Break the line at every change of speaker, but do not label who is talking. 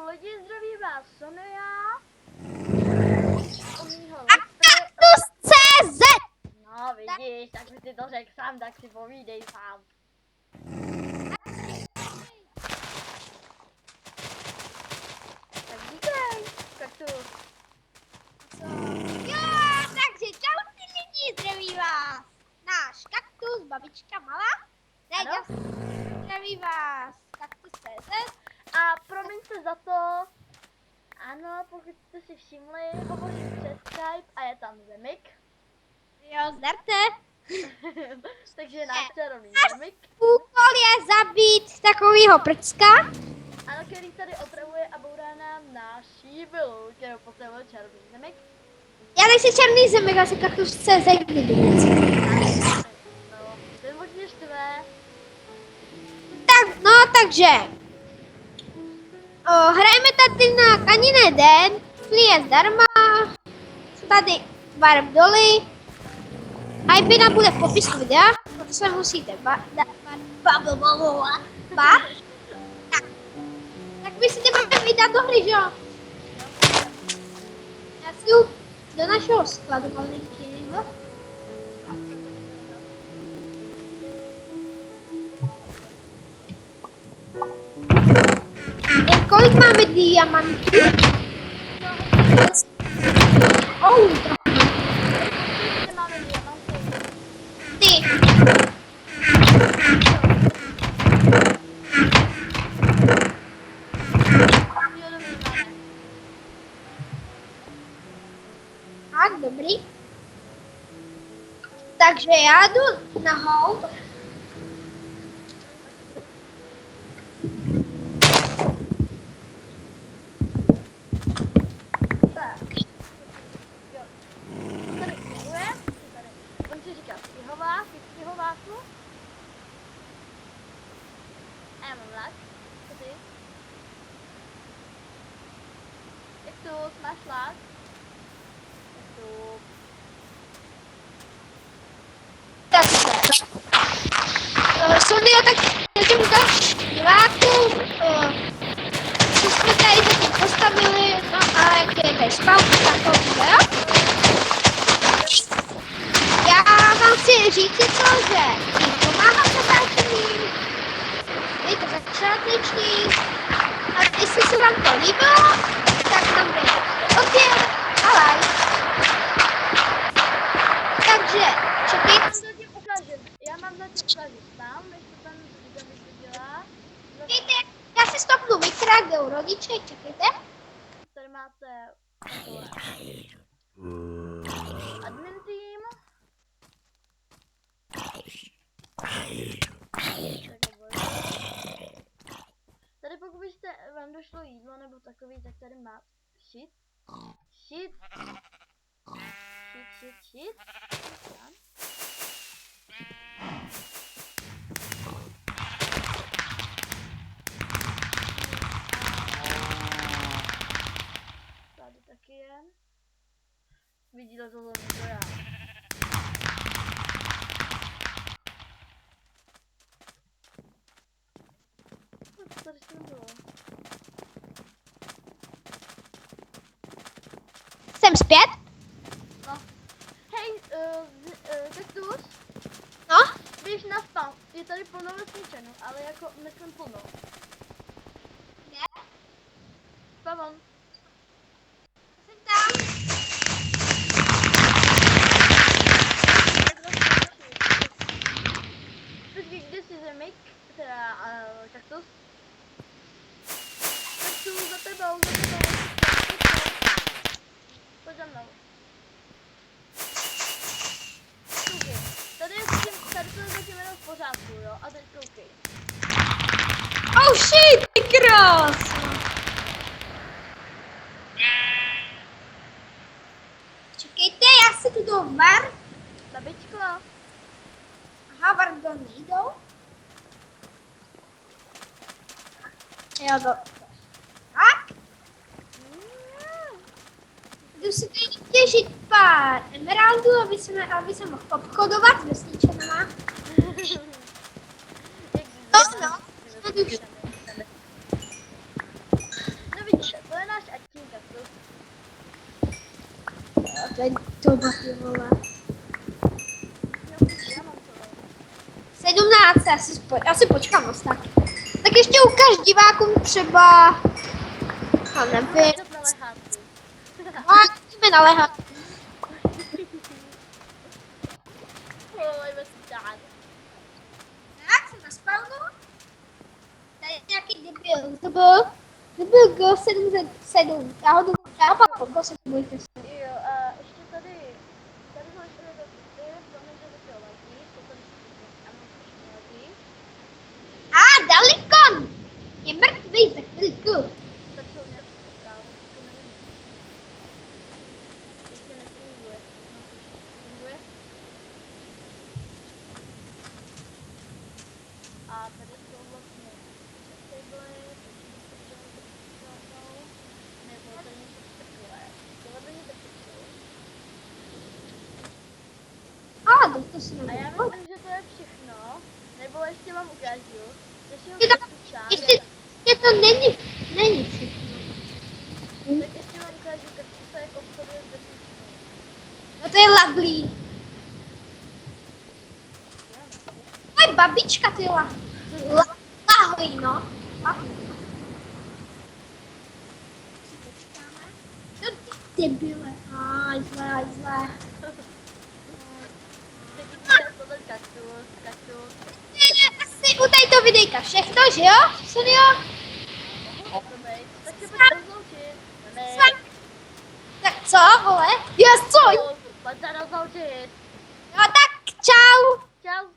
lidi, zdraví vás Sonia.
A Kaktus.cz.
No vidíš, tak by si to řekl sám, tak si povídej sám. Tak říkej, Kaktus.
Jo, takže čau ty lidi, zdraví vás. Náš Kaktus, babička malá.
Ano?
Zdraví vás Kaktus.cz.
A promiňte za to. Ano, pokud jste si všimli, hovořím přes Skype a je tam Zemik.
Jo, zdarte.
Takže náš čarovný Zemik.
Úkol je zabít takovýho prcka.
Ano, který tady otravuje a bourá nám naší vilu, kterou potřebuje čarovný Zemik.
Já nejsem černý zemek, já jsem Kaktus.cz.
No, ten možně štve.
Tak, no, takže. Hrajeme tady na Kaniné den. Je zdarma. Jsou tady warp doly. IP nám bude v popisku videa, proto se musíte tak vy si nemáte vydat do hry, že jo? Já si jdu do našeho skladu malinkýho. Kolik máme diamantů?
Máme diamanty.
Ty.
Jo, dobrý, máme.
Tak, dobrý. Takže já jdu na hold.
Tak. Jo. Tady funguje. Tady. On si říká stěhovák, je stěhováku. A já mám lak. Co ty? Jak tu máš lak? Jak tu?
Sonio, tak těm divákům, co jsme tady zatím postavili, no a jak je tady spavka, tak jo? Já vám chci říct to, že pomáhám natáčením, je to začáteční, a jestli se vám to líbilo, tak nám dejte odběr a like. Takže, čekejte.
Já mám zatím ukážu tam, než to tam dělá.
Čekejte, já si stopnu mikra, kde u rodiče, čekejte.
Tady máte admin team. Tady pokud byste vám došlo jídlo nebo takový, tak tady má shit. Tady taky je. Vidíte to zrovna já. Tady to bylo.
Jsem zpět?
No. Hej, Kaktus,
No?
běž na spawn. Je tady plno vesničanů, ale jako myslím plno.
Ne?
Spawn.
Jsem tam.
Počkej, kde jsi Zemik? Teda Kaktus? Kaktus, za tebou. Pojď za mnou. Koukej, tady to je zatím jenom v pořádku, jo? A teď koukej.
Oh shit, ty krás! Čekejte, já si tu jdu var.
Babičko.
Aha, var do nejdou. Jo, do. Tak. Jdu si tady těžit pár emeraldů, aby se mohl obchodovat s vesničanama. No, no.
No vidíš,
to je doba, ty vole.
Já mám to.
17, asi počkám ostatní. Tak ještě ukáž divákům třeba, já nevím,
Na lehátku.
a jdeme naléhat.
Pojďme si dát.
Tak, jsem na spawnu. Tady je nějaký debil. To byl Go77. Já ho pamatuju, Go7.
Jo, a ještě tady máš redakty, promiň, že to chtěl ladí, to tady a mám to ladí.
Dalikon! Je mrtvý za chvilku.
Tak to mě zprávu, to nevím. Ještě nefunguje. Funguje? A tady jsou vlastně tablety, nebo to něco takové. Tohle by mě taky chtělo.
To si
A já
nevím.
myslím, že to je všechno. Nebo ještě vám ukážu.
Ještě to není všechno.
Tak ještě vám ukážu, jak se jak obchoduje s bezpečnou.
No to je laglí. To je babička, ty lahlí, no. No ty debile. Zlé.
Teď tohle kaktus.
Asi u této videjka všechno, že jo? Senior?
Tak se pojď rozloučit.
Tak co, vole? Jo, co?
Pojď se rozloučit.
No tak, čau.
Čau.